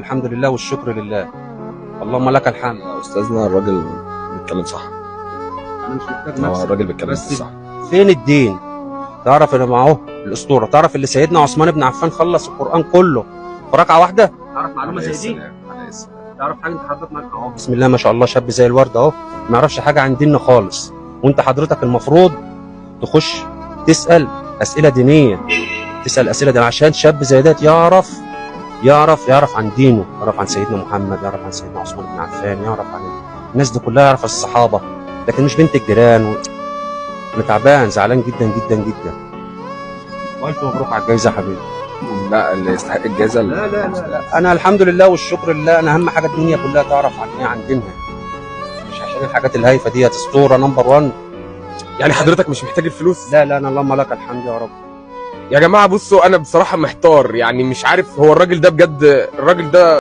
الحمد لله والشكر لله. اللهم لك الحمد. يا استاذنا الراجل بيتكلم صح. انا مش محتاج هو نفسي الراجل بيتكلم بس صح. فين الدين؟ تعرف ان معه الاسطوره، تعرف اللي سيدنا عثمان بن عفان خلص القران كله في ركعه واحده؟ تعرف معلومه زي دي؟ تعرف حاجه انت حضرتك معاك اهو بسم الله ما شاء الله شاب زي الورد اهو ما يعرفش حاجه عن ديننا خالص، وانت حضرتك المفروض تخش تسال اسئله دينيه، تسال اسئله دينيه عشان شاب زي ده يعرف عن دينه، يعرف عن سيدنا محمد، يعرف عن سيدنا عثمان بن عفان، يعرف عن الناس دي كلها، يعرف الصحابه، لكن مش بنت الجيران انا تعبان زعلان جدا جدا جدا. والف مبروك على الجايزه يا حبيبي. لا اللي يستحق الجائزه لا انا الحمد لله والشكر لله. انا اهم حاجه الدنيا كلها تعرف عن ايه، عن دينها، مش عشان الحاجات الهايفه ديت. اسطوره نمبر 1. يعني حضرتك مش محتاج الفلوس؟ لا انا اللهم لك الحمد يا رب. يا جماعه بصوا، انا بصراحه محتار، يعني مش عارف هو الراجل ده بجد، الراجل ده